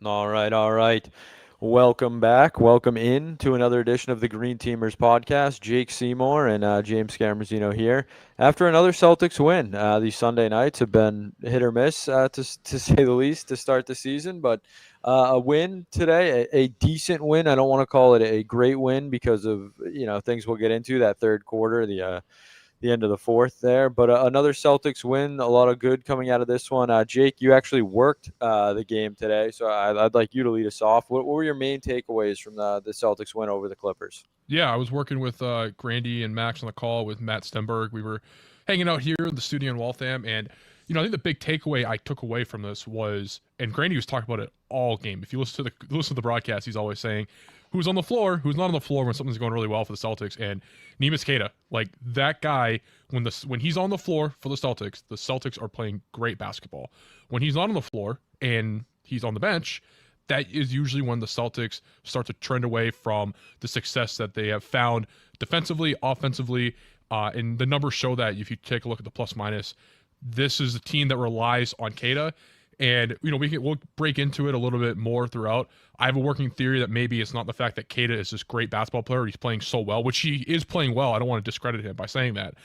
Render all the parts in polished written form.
All right, all right. Welcome back. Welcome in to another edition of the Green Teamers podcast. Jake Seymour and James Scaramozzino here. After another Celtics win, these Sunday nights have been hit or miss, to say the least, to start the season. But a win today, a decent win. I don't want to call it a great win because of things we'll get into that third quarter, the end of the fourth there. But another Celtics win, a lot of good coming out of this one. Jake, you actually worked the game today, so I'd like you to lead us off. What were your main takeaways from the Celtics win over the Clippers? Yeah, I was working with Grandy and Max on the call with Matt Stenberg. We were hanging out here in the studio in Waltham, and I think the big takeaway I took away from this was, and Grandy was talking about it all game. If you listen to the broadcast, he's always saying who's on the floor, who's not on the floor when something's going really well for the Celtics. And Neemias Queta, like that guy, when he's on the floor for the Celtics are playing great basketball. When he's not on the floor and he's on the bench, that is usually when the Celtics start to trend away from the success that they have found defensively, offensively, and the numbers show that if you take a look at the plus minus, this is a team that relies on Queta. And we'll break into it a little bit more throughout. I have a working theory that maybe it's not the fact that Queta is this great basketball player, he's playing so well, which he is playing well. I don't want to discredit him by saying that.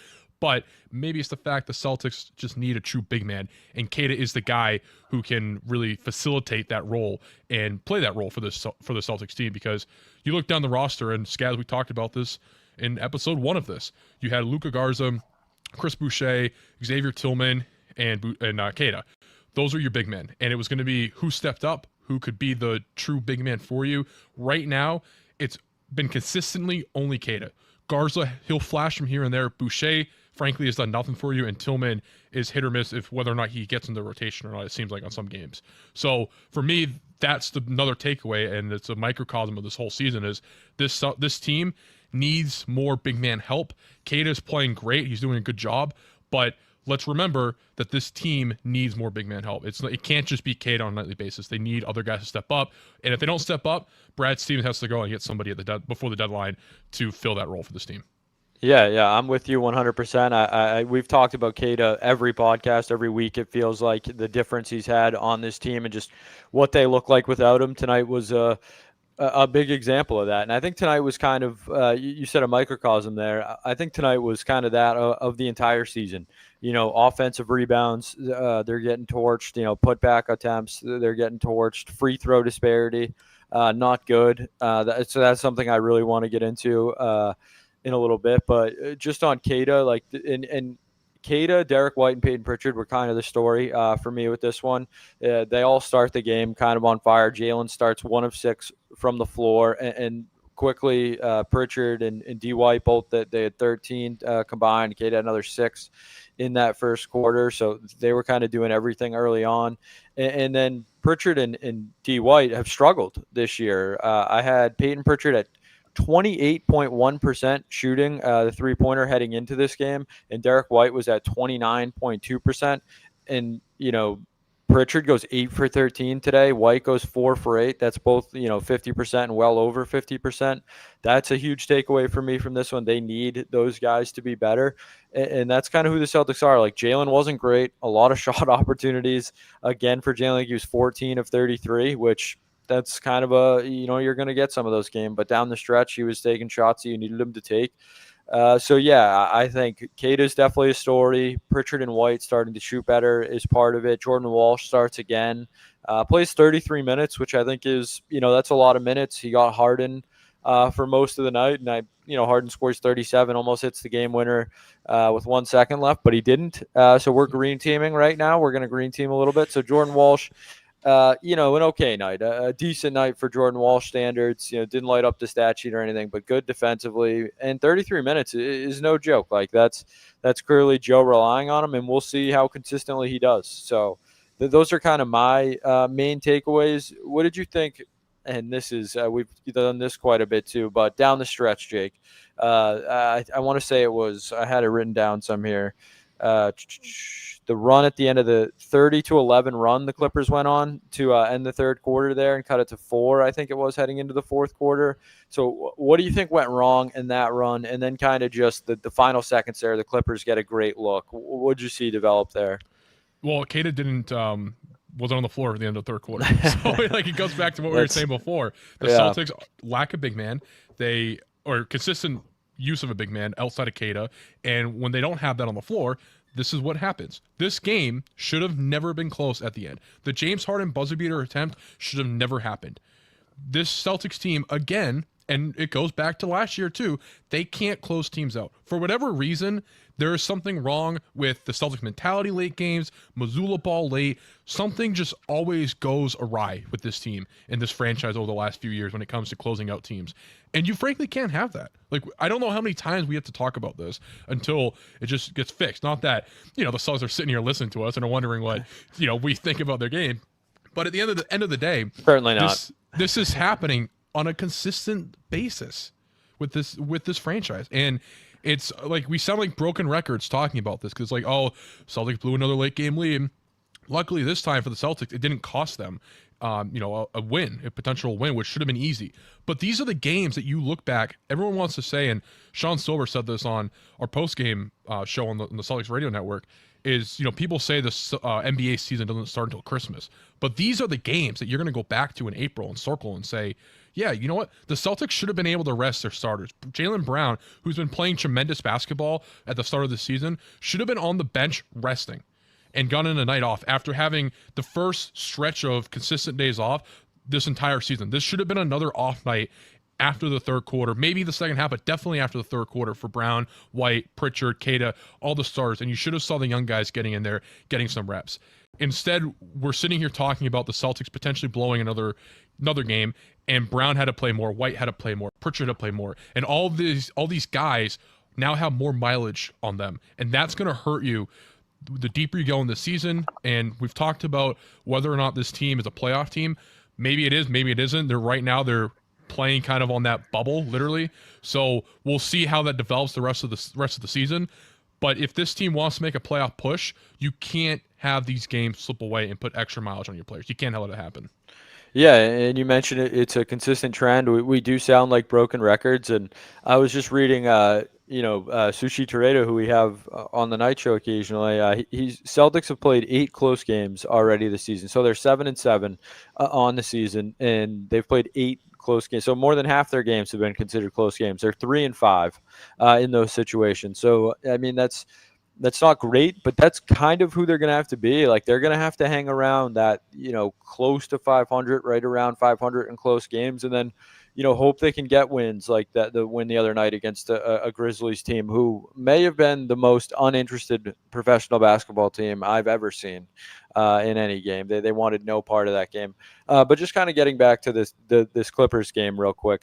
But maybe it's the fact the Celtics just need a true big man, and Queta is the guy who can really facilitate that role and play that role for the Celtics team. Because you look down the roster, and Scaz, we talked about this in episode 1 of this. You had Luka Garza, Chris Boucher, Xavier Tillman, and Queta. Those are your big men, and it was going to be who stepped up, who could be the true big man for you. Right now, it's been consistently only Queta. Garza, he'll flash from here and there. Boucher, frankly, has done nothing for you, and Tillman is hit or miss if whether or not he gets in the rotation or not, it seems like on some games. So for me, that's another takeaway, and it's a microcosm of this whole season, is this team needs more big man help. Queta's playing great. He's doing a good job, but let's remember that this team needs more big man help. It can't just be Queta on a nightly basis. They need other guys to step up, and if they don't step up, Brad Stevens has to go and get somebody before the deadline to fill that role for this team. Yeah, I'm with you 100%. We've talked about Queta every podcast, every week. It feels like the difference he's had on this team and just what they look like without him. Tonight was a big example of that. And I think tonight was kind of, you said a microcosm there. I think tonight was kind of that of the entire season. Offensive rebounds, they're getting torched. Putback attempts, they're getting torched. Free throw disparity, not good. So that's something I really want to get into in a little bit. But just on Queta, and Queta, Derek White, and Peyton Pritchard were kind of the story for me with this one. They all start the game kind of on fire. Jalen starts 1 of 6 from the floor, and quickly Pritchard and D. White both they had 13 combined. Queta had another 6 in that first quarter, so they were kind of doing everything early on. And then Pritchard and D. White have struggled this year. I had Peyton Pritchard at 28.1% shooting the three-pointer heading into this game, and Derek White was at 29.2%. And Pritchard goes 8 for 13 today. White goes 4 for 8. That's both 50% and well over 50%. That's a huge takeaway for me from this one. They need those guys to be better, and that's kind of who the Celtics are. Like, Jalen wasn't great. A lot of shot opportunities again for Jalen. Like, he was 14 of 33, which that's kind of you're going to get some of those games. But down the stretch, he was taking shots that you needed him to take. So, yeah, I think Queta is definitely a story. Pritchard and White starting to shoot better is part of it. Jordan Walsh starts again, plays 33 minutes, which I think is, that's a lot of minutes. He got Harden for most of the night, and Harden scores 37, almost hits the game winner with 1 second left, but he didn't. So we're green teaming right now. We're going to green team a little bit. So Jordan Walsh, an okay night, a decent night for Jordan Walsh standards. Didn't light up the stat sheet or anything, but good defensively. And 33 minutes is no joke. Like, that's clearly Joe relying on him, and we'll see how consistently he does. So those are kind of my main takeaways. What did you think? And this is we've done this quite a bit too, but down the stretch, Jake, I want to say I had it written down some here. The run at the end of the 30-11 run the Clippers went on to end the third quarter there and cut it to 4, I think it was, heading into the fourth quarter. So what do you think went wrong in that run? And then kind of just the final seconds there, the Clippers get a great look. What did you see develop there? Well, Queta didn't wasn't on the floor at the end of the third quarter. So like it goes back to what we were saying before. The Yeah. Celtics lack a big man. Or consistent use of a big man outside of Kada, and when they don't have that on the floor, this is what happens. This game should have never been close at the end. The James Harden buzzer beater attempt should have never happened. This Celtics team, again, and it goes back to last year too, they can't close teams out. For whatever reason, there is something wrong with the Celtics mentality late games, Missoula ball late. Something just always goes awry with this team and this franchise over the last few years when it comes to closing out teams. And you frankly can't have that. Like, I don't know how many times we have to talk about this until it just gets fixed. Not that, the Celtics are sitting here listening to us and are wondering what, we think about their game. But at the end of the day, certainly not. This is happening on a consistent basis with this franchise. And it's like we sound like broken records talking about this, because it's like, oh, Celtics blew another late game lead. Luckily this time for the Celtics, it didn't cost them a win, a potential win, which should have been easy. But these are the games that you look back, everyone wants to say, and Sean Silver said this on our post-game show on the Celtics radio network, is, people say this NBA season doesn't start until Christmas. But these are the games that you're going to go back to in April and circle and say, yeah, you know what? The Celtics should have been able to rest their starters. Jaylen Brown, who's been playing tremendous basketball at the start of the season, should have been on the bench resting and gotten a night off after having the first stretch of consistent days off this entire season. This should have been another off night after the third quarter, maybe the second half, but definitely after the third quarter for Brown, White, Pritchard, Kada, all the stars. And you should have saw the young guys getting in there, getting some reps. Instead, we're sitting here talking about the Celtics potentially blowing another game, and Brown had to play more, White had to play more, Pritchard had to play more, and all these guys now have more mileage on them, and that's going to hurt you the deeper you go in the season. And we've talked about whether or not this team is a playoff team. Maybe it is, maybe it isn't. They're playing kind of on that bubble, literally. So we'll see how that develops the rest of the season. But if this team wants to make a playoff push, you can't have these games slip away and put extra mileage on your players. You can't let it happen. Yeah, and you mentioned it's a consistent trend. We do sound like broken records, and I was just reading, Sushi Toreto, who we have on the night show occasionally. Celtics have played 8 close games already this season, so they're 7-7 on the season, and they've played 8 close games. So more than half their games have been considered close games. They're 3-5 in those situations. So I mean, that's not great, but that's kind of who they're going to have to be. Like, they're going to have to hang around that, close to 500, right around 500 in close games, and then, hope they can get wins like that. The win the other night against a Grizzlies team who may have been the most uninterested professional basketball team I've ever seen in any game. They wanted no part of that game. But just kind of getting back to this Clippers game real quick.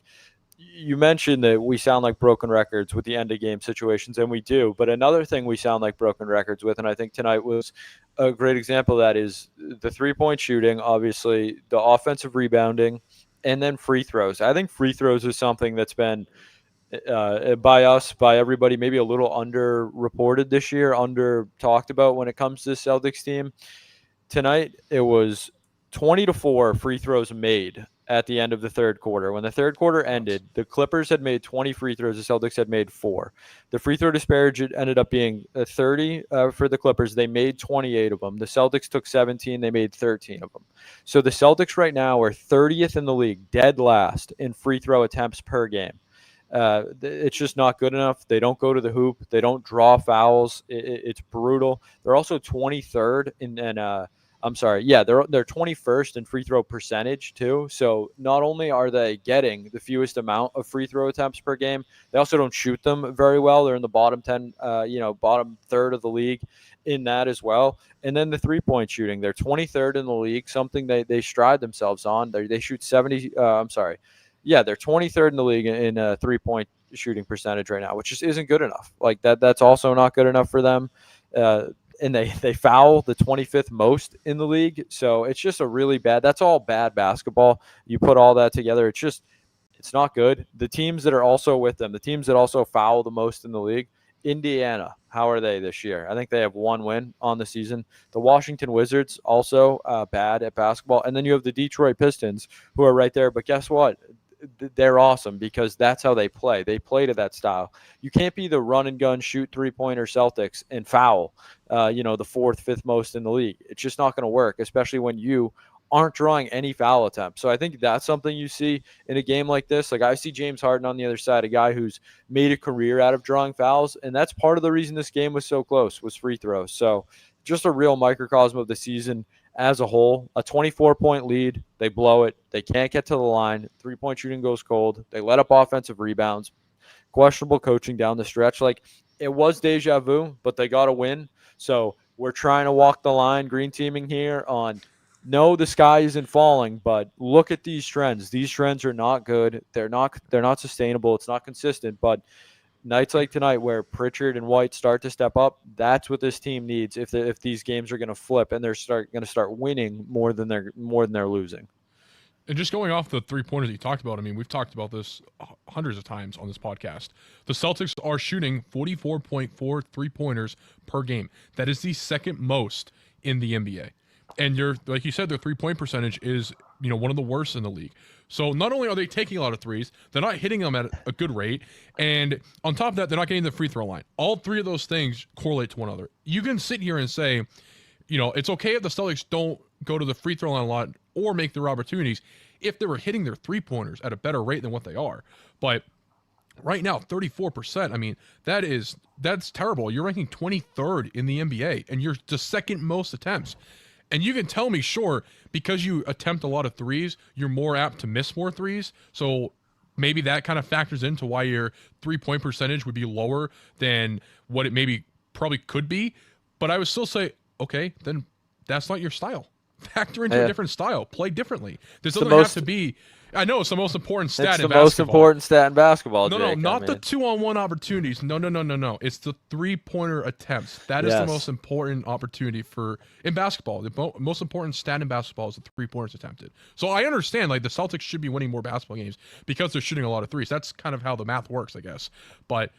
You mentioned that we sound like broken records with the end of game situations, and we do. But another thing we sound like broken records with, and I think tonight was a great example of that, is the three-point shooting, obviously, the offensive rebounding, and then free throws. I think free throws is something that's been, by everybody, maybe a little under-reported this year, under-talked about when it comes to the Celtics team. Tonight, it was 20-4 free throws made at the end of the third quarter. When the third quarter ended, the Clippers had made 20 free throws. The Celtics had made 4. The free throw disparage ended up being 30 for the Clippers. They made 28 of them. The Celtics took 17. They made 13 of them. So the Celtics right now are 30th in the league, dead last in free throw attempts per game. It's just not good enough. They don't go to the hoop. They don't draw fouls. It's brutal. They're also 23rd they're 21st in free throw percentage too. So not only are they getting the fewest amount of free throw attempts per game, they also don't shoot them very well. They're in the bottom 10, bottom third of the league in that as well. And then the 3-point shooting, they're 23rd in the league, something they stride themselves on. They shoot 70. They're 23rd in the league in 3-point shooting percentage right now, which just isn't good enough. Like that's also not good enough for them. And they foul the 25th most in the league. So it's just that's all bad basketball. You put all that together, it's not good. The teams that are also with them, the teams that also foul the most in the league, Indiana, how are they this year? I think they have 1 win on the season. The Washington Wizards also bad at basketball. And then you have the Detroit Pistons, who are right there. But guess what? they're awesome because that's how they play. They play to that style. You can't be the run and gun, shoot 3-pointer Celtics and foul, the fourth, fifth most in the league. It's just not going to work, especially when you aren't drawing any foul attempts. So I think that's something you see in a game like this. Like I see James Harden on the other side, a guy who's made a career out of drawing fouls, and that's part of the reason this game was so close, was free throws. So just a real microcosm of the season as a whole. A 24-point lead, they blow it. They can't get to the line. 3-point shooting goes cold. They let up offensive rebounds. Questionable coaching down the stretch. Like, it was deja vu, but they got a win. So we're trying to walk the line, green teaming here on – no, the sky isn't falling, but look at these trends. These trends are not good. They're not sustainable. It's not consistent. But nights like tonight, where Pritchard and White start to step up, that's what this team needs. If these games are going to flip and they're going to start winning more than they're losing. And just going off the 3-pointers that you talked about, I mean, we've talked about this hundreds of times on this podcast. The Celtics are shooting 44.4 3-pointers per game. That is the second most in the NBA. And like you said, their 3-point percentage is, one of the worst in the league. So not only are they taking a lot of threes, they're not hitting them at a good rate. And on top of that, they're not getting the free throw line. All three of those things correlate to one another. You can sit here and say, it's okay if the Celtics don't go to the free throw line a lot or make their opportunities if they were hitting their 3-pointers at a better rate than what they are. But right now, 34%, I mean, that's terrible. You're ranking 23rd in the NBA, and you're the second most attempts. And you can tell me, sure, because you attempt a lot of threes, you're more apt to miss more threes. So maybe that kind of factors into why your 3-point percentage would be lower than what it probably could be. But I would still say, okay, then that's not your style. Factor into a different style. Play differently. This doesn't have to be. I know it's the most important stat in basketball. It's the most important stat in basketball. No, Jake, not the 2-on-1 opportunities. No. It's the 3-pointer attempts. That is the most important opportunity in basketball. The most important stat in basketball is the 3-pointers attempted. So I understand, like, the Celtics should be winning more basketball games because they're shooting a lot of threes. That's kind of how the math works, I guess. But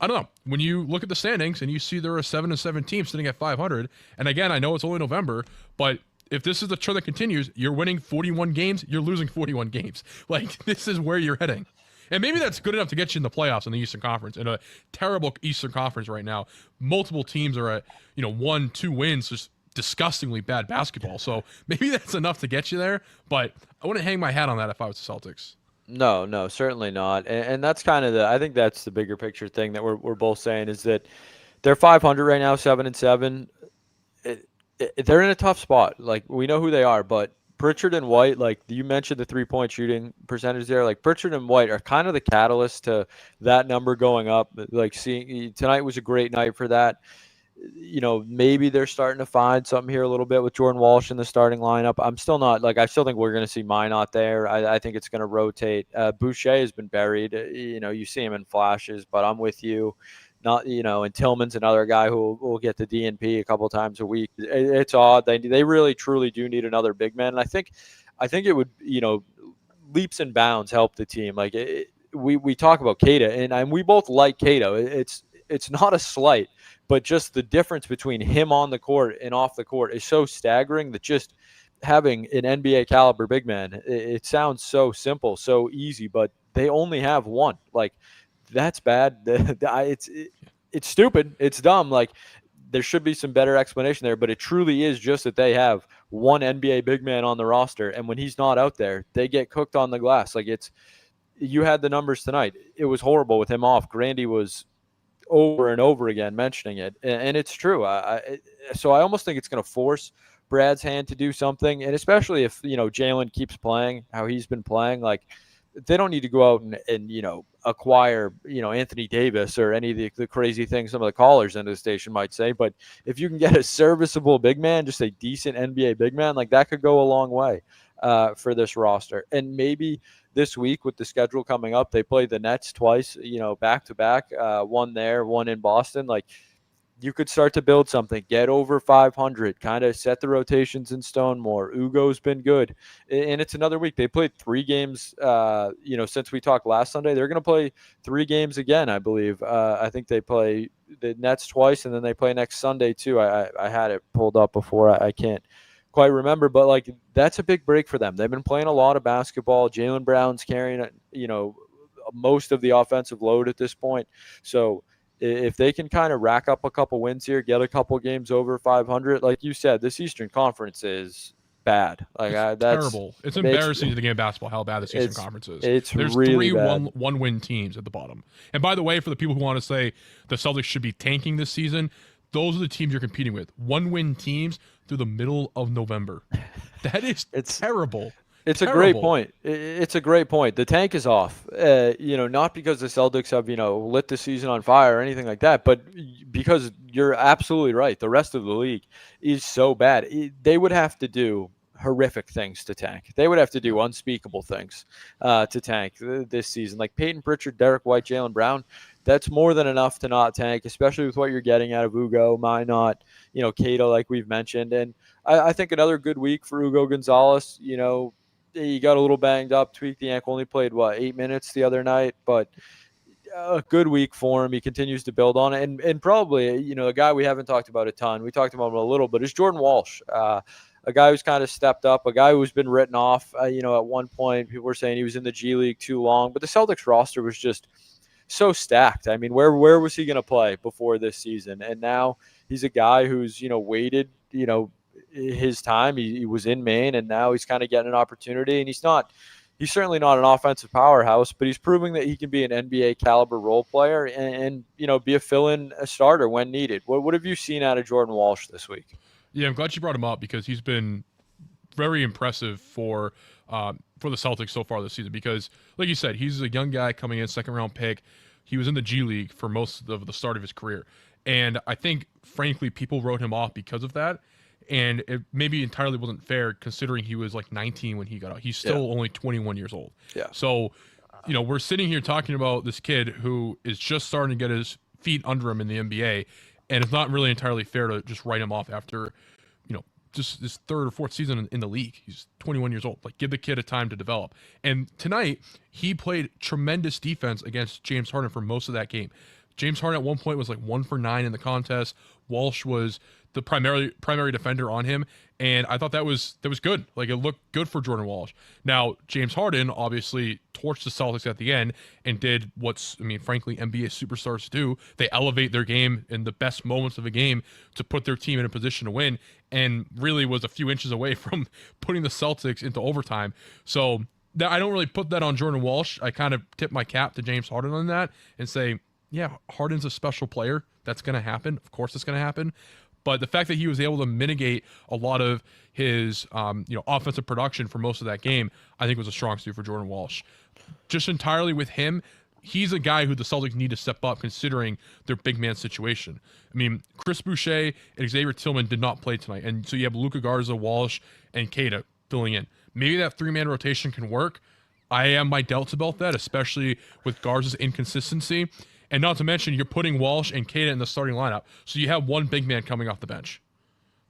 I don't know. When you look at the standings and you see there are a 7-7 team sitting at 500, and again, I know it's only November, but if this is the trend that continues, you're winning 41 games, you're losing 41 games. Like, this is where you're heading. And maybe that's good enough to get you in the playoffs in the Eastern Conference. In a terrible Eastern Conference right now, multiple teams are at, 1-2 wins, just disgustingly bad basketball. So maybe that's enough to get you there, but I wouldn't hang my hat on that if I was the Celtics. No, certainly not. And that's kind of I think that's the bigger picture thing that we're both saying is that they're 500 right now, 7-7. They're in a tough spot. Like, we know who they are, but Pritchard and White, like you mentioned the 3-point shooting percentage there, like Pritchard and White are kind of the catalyst to that number going up. Like, seeing tonight was a great night for that. Maybe they're starting to find something here a little bit with Jordan Walsh in the starting lineup. I still think we're going to see Minot there. I think it's going to rotate. Boucher has been buried. You see him in flashes, but I'm with you. Not, and Tillman's another guy who will get the DNP a couple times a week. It's odd. They really, truly do need another big man. And I think it would, leaps and bounds help the team. Like, we talk about Keita, and we both like Keita. It's not a slight, but just the difference between him on the court and off the court is so staggering that just having an NBA caliber big man, it sounds so simple, so easy, but they only have one. Like, that's bad. It's stupid. It's dumb. Like, there should be some better explanation there, but it truly is just that they have one NBA big man on the roster, and when he's not out there, they get cooked on the glass. Like, you had the numbers tonight. It was horrible with him off. Grandy was over and over again mentioning it, and it's true. So I almost think it's going to force Brad's hand to do something, and especially if Jalen keeps playing how he's been playing, like, they don't need to go out and acquire Anthony Davis or any of the crazy things some of the callers in the station might say. But if you can get a serviceable big man, just a decent NBA big man, like, that could go a long way for this roster. And maybe this week with the schedule coming up, they play the Nets twice, back to back, one there, one in Boston. Like, you could start to build something, get over 500, kind of set the rotations in stone more. Ugo's been good. And it's another week. They played 3 games, since we talked last Sunday. They're going to play 3 games again, I believe. I think they play the Nets twice, and then they play next Sunday too. I had it pulled up before. I can't quite remember, but like that's a big break for them. They've been playing a lot of basketball. Jaylen Brown's carrying, most of the offensive load at this point. So if they can kind of rack up a couple wins here, get a couple games over 500, like you said, this Eastern Conference is bad. Like It's that's terrible. It's embarrassing to the game of basketball how bad this Eastern Conference is. it's There's really three bad. one win teams at the bottom. And by the way, for the people who want to say the Celtics should be tanking this season, those are the teams you're competing with. 1-win teams through the middle of November. That is terrible. It's terrible. a great point. It's a great point. The tank is off. Not because the Celtics have, lit the season on fire or anything like that, but because you're absolutely right. The rest of the league is so bad. They would have to do horrific things to tank. They would have to do unspeakable things to tank this season. Like Peyton Pritchard, Derek White, Jaylen Brown, that's more than enough to not tank, especially with what you're getting out of Ugo, Minot, Cato, like we've mentioned. And I think another good week for Ugo Gonzalez. He got a little banged up, tweaked the ankle, only played, 8 minutes the other night, but a good week for him. He continues to build on it. And probably, a guy we haven't talked about a ton, we talked about him a little, but is Jordan Walsh. A guy who's kind of stepped up, a guy who's been written off. At one point, people were saying he was in the G League too long, but the Celtics roster was just so stacked. I mean, where was he going to play before this season? And now he's a guy who's, waited, his time. He was in Maine, and now he's kind of getting an opportunity. And he's certainly not an offensive powerhouse, but he's proving that he can be an NBA caliber role player and be a fill-in a starter when needed. What have you seen out of Jordan Walsh this week? Yeah, I'm glad you brought him up because he's been very impressive for the Celtics so far this season. Because, like you said, he's a young guy coming in, second-round pick. He was in the G League for most of the start of his career. And I think, frankly, people wrote him off because of that. And it maybe entirely wasn't fair considering he was like 19 when he got out. He's still only 21 years old. Yeah. So, we're sitting here talking about this kid who is just starting to get his feet under him in the NBA. And it's not really entirely fair to just write him off after, just his third or fourth season in the league. He's 21 years old. Like, give the kid a time to develop. And tonight, he played tremendous defense against James Harden for most of that game. James Harden at one point was like 1 for 9 in the contest. Walsh was the primary defender on him, and I thought that was good. Like, it looked good for Jordan Walsh. Now, James Harden obviously torched the Celtics at the end and did frankly, NBA superstars do. They elevate their game in the best moments of a game to put their team in a position to win, and really was a few inches away from putting the Celtics into overtime. So I don't really put that on Jordan Walsh. I kind of tip my cap to James Harden on that and say, yeah, Harden's a special player. That's going to happen. Of course it's going to happen. But the fact that he was able to mitigate a lot of his offensive production for most of that game, I think was a strong suit for Jordan Walsh. Just entirely with him, he's a guy who the Celtics need to step up considering their big man situation. I mean, Chris Boucher and Xavier Tillman did not play tonight. And so you have Luka Garza, Walsh, and Keita filling in. Maybe that 3-man rotation can work. I have my doubts about that, especially with Garza's inconsistency. And not to mention, you're putting Walsh and Keita in the starting lineup. So you have one big man coming off the bench.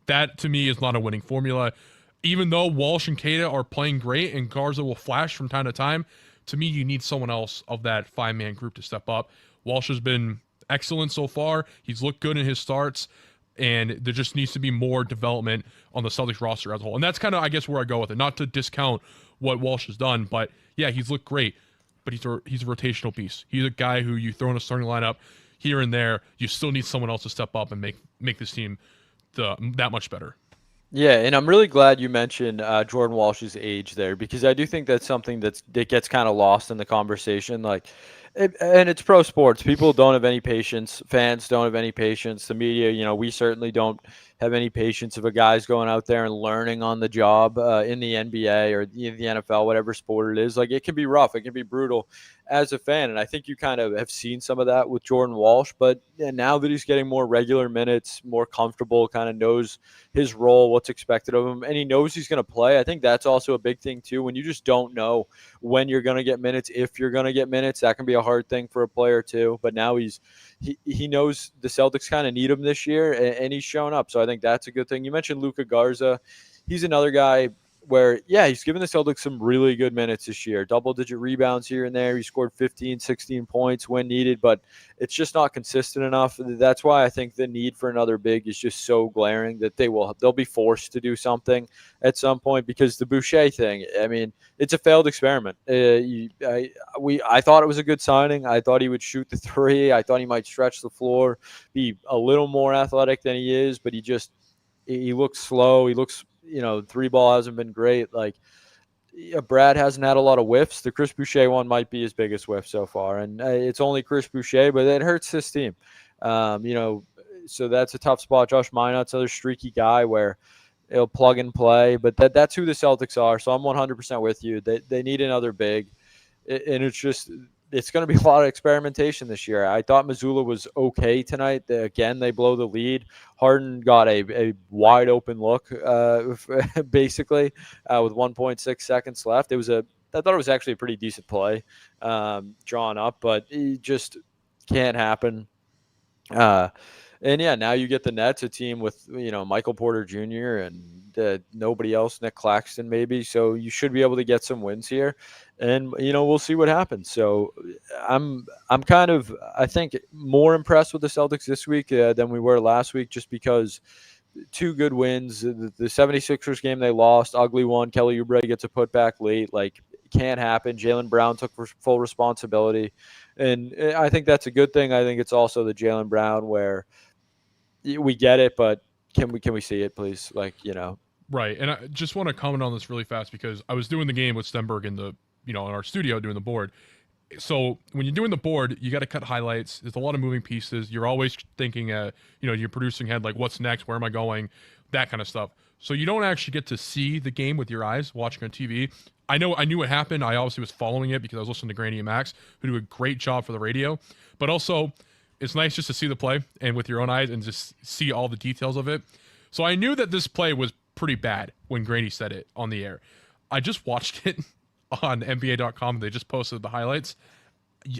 That, to me, is not a winning formula. Even though Walsh and Keita are playing great and Garza will flash from time to time, to me, you need someone else of that 5-man group to step up. Walsh has been excellent so far. He's looked good in his starts. And there just needs to be more development on the Celtics roster as a whole. And that's kind of, I guess, where I go with it. Not to discount what Walsh has done, but yeah, he's looked great. But he's a rotational piece. He's a guy who you throw in a starting lineup here and there. You still need someone else to step up and make this team that much better. Yeah, and I'm really glad you mentioned Jordan Walsh's age there, because I do think that's something that gets kind of lost in the conversation. And it's pro sports. People don't have any patience. Fans don't have any patience. The media, we certainly don't have any patience if a guy's going out there and learning on the job in the NBA or the NFL, whatever sport it is. Like, it can be rough. It can be brutal as a fan. And I think you kind of have seen some of that with Jordan Walsh. But now that he's getting more regular minutes, more comfortable, kind of knows his role, what's expected of him, and he knows he's going to play. I think that's also a big thing too. When you just don't know when you're going to get minutes, if you're going to get minutes, that can be a hard thing for a player too. But now he knows the Celtics kind of need him this year, and he's shown up. So I think that's a good thing. You mentioned Luka Garza. He's another guy. where, yeah, he's given the Celtics some really good minutes this year, double-digit rebounds here and there. He scored 15, 16 points when needed, but it's just not consistent enough. That's why I think the need for another big is just so glaring that they'll be forced to do something at some point, because the Boucher thing, I mean, it's a failed experiment. I thought it was a good signing. I thought he would shoot the three. I thought he might stretch the floor, be a little more athletic than he is, but he looks slow. He looks, three ball hasn't been great. Like, Brad hasn't had a lot of whiffs. The Chris Boucher one might be his biggest whiff so far, and it's only Chris Boucher, but it hurts his team. So that's a tough spot. Josh Minot's another streaky guy where he'll plug and play, but that's who the Celtics are. So I'm 100% with you. They need another big, and it's going to be a lot of experimentation this year. I thought Missoula was okay tonight. Again, they blow the lead. Harden got a wide open look, basically, with 1.6 seconds left. I thought it was actually a pretty decent play, drawn up, but it just can't happen. And yeah, now you get the Nets, a team with Michael Porter Jr. and nobody else, Nick Claxton maybe. So you should be able to get some wins here, and we'll see what happens. So I'm kind of, I think, more impressed with the Celtics this week than we were last week, just because two good wins. The 76ers game they lost, ugly one. Kelly Oubre gets a putback late, like, can't happen. Jaylen Brown took full responsibility, and I think that's a good thing. I think it's also the Jaylen Brown where we get it, but can we see it, please? Right. And I just want to comment on this really fast because I was doing the game with Stenberg in our studio doing the board. So when you're doing the board, you got to cut highlights. There's a lot of moving pieces. You're always thinking, your producing head, like, what's next? Where am I going? That kind of stuff. So you don't actually get to see the game with your eyes watching on TV. I knew what happened. I obviously was following it because I was listening to Granny and Max, who do a great job for the radio. But also, it's nice just to see the play and with your own eyes and just see all the details of it. So I knew that this play was pretty bad when Granny said it on the air. I just watched it on NBA.com. They just posted the highlights.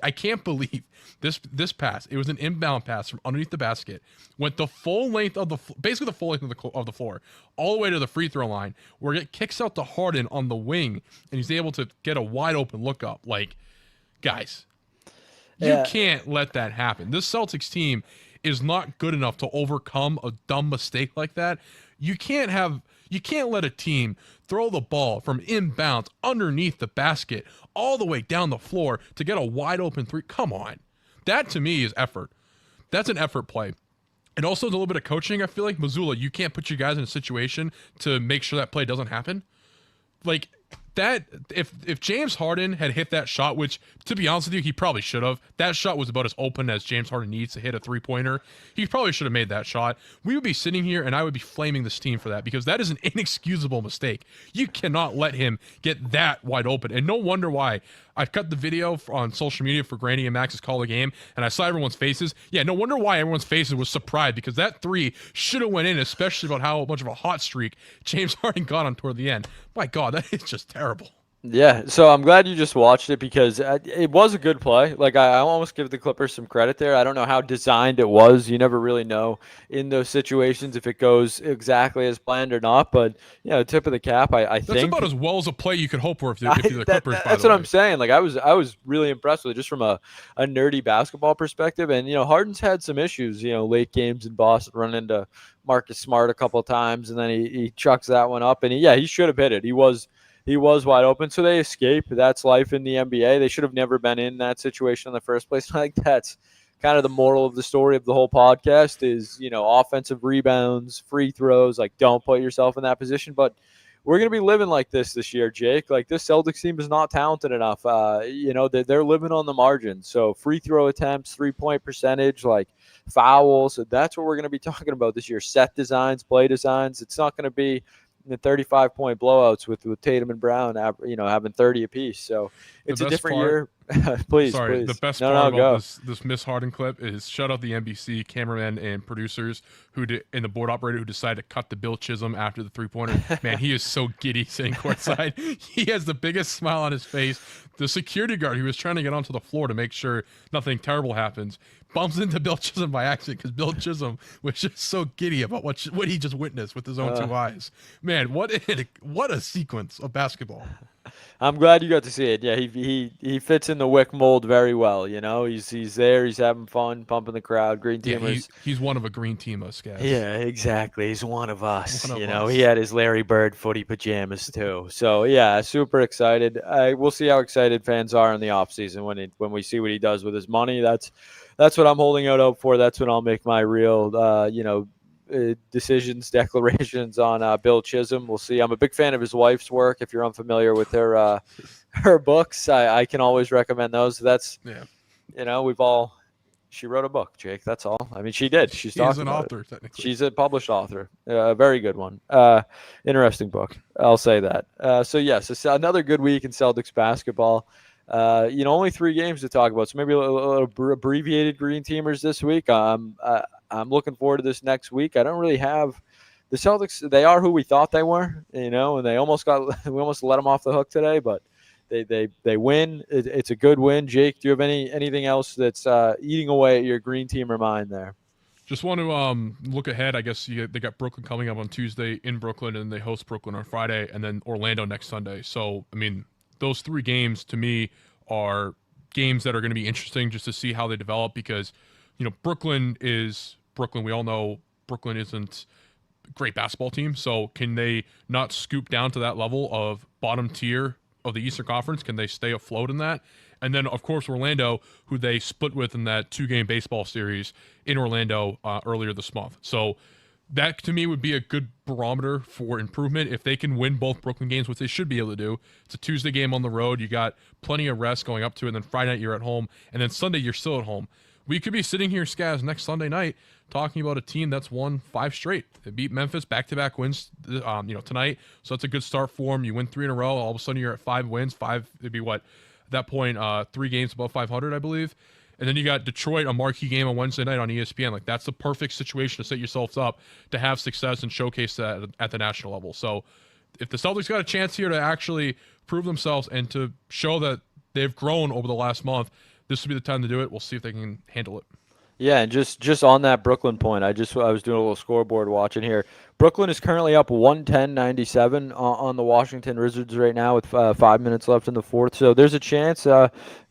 I can't believe this pass. It was an inbound pass from underneath the basket, went the full length of basically the full length of the floor, all the way to the free throw line, where it kicks out to Harden on the wing, and he's able to get a wide open look up. Like, guys, you can't let that happen. This Celtics team is not good enough to overcome a dumb mistake like that. You can't let a team throw the ball from inbounds underneath the basket all the way down the floor to get a wide open three. Come on. That to me is effort. That's an effort play. And also a little bit of coaching. I feel like Missoula, you can't put your guys in a situation to make sure that play doesn't happen. Like, that, if James Harden had hit that shot, which, to be honest with you, he probably should have. That shot was about as open as James Harden needs to hit a three-pointer. He probably should have made that shot. We would be sitting here, and I would be flaming this team for that, because that is an inexcusable mistake. You cannot let him get that wide open, and no wonder why. I've cut the video on social media for Granny and Max's call of the game, and I saw everyone's faces. Yeah, no wonder why everyone's faces was surprised, because that three should have went in, especially about how much of a hot streak James Harden got on toward the end. My God, that is just terrible. Yeah, so I'm glad you just watched it, because it was a good play. Like, I almost give the Clippers some credit there. I don't know how designed it was. You never really know in those situations if it goes exactly as planned or not. But, tip of the cap, I think. That's about as well as a play you could hope for if you're the Clippers, That's what I'm saying. Like, I was really impressed with it just from a nerdy basketball perspective. And, Harden's had some issues, late games in Boston, run into Marcus Smart a couple of times, and then he chucks that one up. And, he should have hit it. He was wide open, so they escape. That's life in the NBA. They should have never been in that situation in the first place. I think that's kind of the moral of the story of the whole podcast is, offensive rebounds, free throws, like, don't put yourself in that position. But we're going to be living like this year, Jake. Like, this Celtics team is not talented enough. They're living on the margin. So free throw attempts, 3-point percentage, like fouls, that's what we're going to be talking about this year. Set designs, play designs. It's not going to be the 35-point blowouts with Tatum and Brown, having 30 apiece. So it's a different year. Please, Sorry, the please. best No, part no, about go. this Miss Harden clip is shout out the NBC cameraman and producers who did, and the board operator who decided to cut the Bill Chisholm after the 3-pointer. Man, he is so giddy sitting courtside. He has the biggest smile on his face. The security guard who was trying to get onto the floor to make sure nothing terrible happens bumps into Bill Chisholm by accident because Bill Chisholm was just so giddy about what he just witnessed with his own two eyes. Man, what a sequence of basketball. I'm glad you got to see it. Yeah, he fits in the Wick mold very well. You know, he's there. He's having fun, pumping the crowd. Green Yeah, teamers. he's one of a green team, us guys. Yeah, exactly. He's one of One us. of You know, he us. had his Larry Bird footy pajamas too. So yeah, super excited. We'll see how excited fans are in the offseason when we see what he does with his money. That's what I'm holding out hope for. That's when I'll make my real decisions, declarations on Bill Chisholm. We'll see. I'm a big fan of his wife's work. If you're unfamiliar with her her books, I can always recommend those. That's Yeah. we've all. She wrote a book, Jake. That's all. I mean, she did. She's She is talked an about it. author, technically. She's a published author. A very good one. Interesting book. I'll say that. So yes, it's another good week in Celtics basketball. Only 3 games to talk about, so maybe a little abbreviated green teamers this week. I'm looking forward to this next week. I don't really have the Celtics. They are who we thought they were, and they almost we almost let them off the hook today, but they win. It's a good win. Jake, do you have anything else that's eating away at your green teamer mind there? Just want to look ahead. I guess they got Brooklyn coming up on Tuesday in Brooklyn, and they host Brooklyn on Friday, and then Orlando next Sunday. So, I mean, those 3 games to me are games that are going to be interesting just to see how they develop because, Brooklyn is Brooklyn. We all know Brooklyn isn't a great basketball team. So, can they not scoop down to that level of bottom tier of the Eastern Conference? Can they stay afloat in that? And then, of course, Orlando, who they split with in that 2-game baseball series in Orlando earlier this month. So that, to me, would be a good barometer for improvement. If they can win both Brooklyn games, which they should be able to do, it's a Tuesday game on the road. You got plenty of rest going up to it. And then Friday night, you're at home. And then Sunday, you're still at home. We could be sitting here, Scaz, next Sunday night talking about a team that's won 5 straight. They beat Memphis, back-to-back wins tonight. So that's a good start for them. You win 3 in a row. All of a sudden, you're at 5 wins. 5, it'd be what? At that point, 3 games above 500, I believe. And then you got Detroit, a marquee game on Wednesday night on ESPN. Like, that's the perfect situation to set yourselves up to have success and showcase that at the national level. So if the Celtics got a chance here to actually prove themselves and to show that they've grown over the last month, this would be the time to do it. We'll see if they can handle it. Yeah, and just on that Brooklyn point, I was doing a little scoreboard watching here. Brooklyn is currently up 110-97 on the Washington Wizards right now with 5 minutes left in the fourth. So there's a chance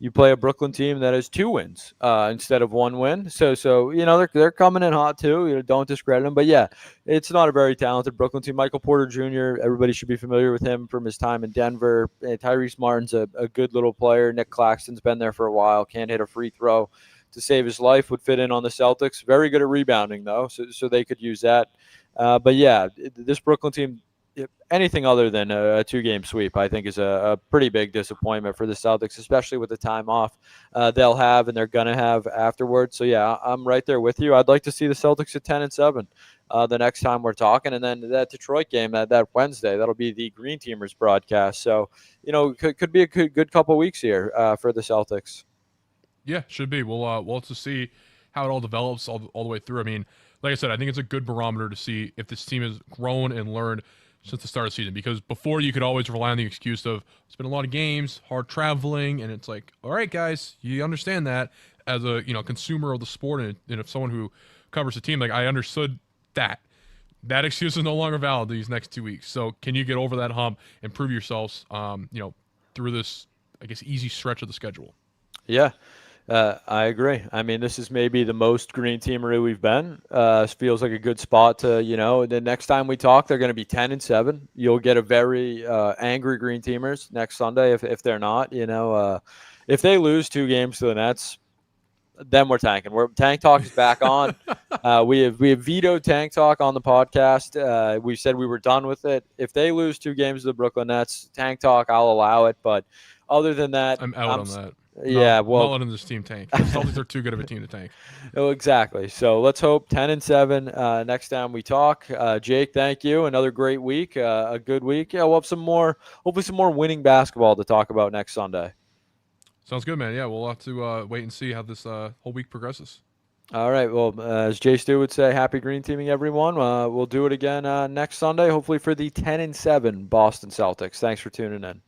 you play a Brooklyn team that has 2 wins instead of 1 win. So they're coming in hot too. Don't discredit them, but yeah, it's not a very talented Brooklyn team. Michael Porter Jr. Everybody should be familiar with him from his time in Denver. Tyrese Martin's a good little player. Nick Claxton's been there for a while. Can't hit a free throw to save his life, would fit in on the Celtics. Very good at rebounding, though, so they could use that. But yeah, this Brooklyn team, anything other than a 2-game sweep, I think is a pretty big disappointment for the Celtics, especially with the time off they'll have and they're going to have afterwards. So yeah, I'm right there with you. I'd like to see the Celtics at 10-7 the next time we're talking. And then that Detroit game, that Wednesday, that'll be the Green Teamers broadcast. So, could be a good couple weeks here for the Celtics. Yeah, should be. We'll have to see how it all develops all the way through. I mean, like I said, I think it's a good barometer to see if this team has grown and learned since the start of the season. Because before, you could always rely on the excuse of it's been a lot of games, hard traveling, and it's like, all right, guys, you understand that as a consumer of the sport, and if someone who covers the team, like I understood that. That excuse is no longer valid these next 2 weeks. So can you get over that hump and prove yourselves, through this, I guess, easy stretch of the schedule? Yeah. I agree. I mean, this is maybe the most green teamery we've been. Feels like a good spot to, the next time we talk, they're going to be 10-7. You'll get a very angry green teamers next Sunday if they're not. If they lose 2 games to the Nets, then we're tanking. Tank Talk is back on. We have vetoed Tank Talk on the podcast. We said we were done with it. If they lose 2 games to the Brooklyn Nets, Tank Talk, I'll allow it. But other than that, I'm out on that. Yeah, well, not letting this team tank. The Celtics are too good of a team to tank. Oh, exactly. So let's hope 10-7 next time we talk. Jake, thank you. Another great week, a good week. Yeah, we'll have hopefully some more winning basketball to talk about next Sunday. Sounds good, man. Yeah, we'll have to wait and see how this whole week progresses. All right. Well, as Jay Stu would say, happy green teaming, everyone. We'll do it again next Sunday, hopefully for the 10-7 Boston Celtics. Thanks for tuning in.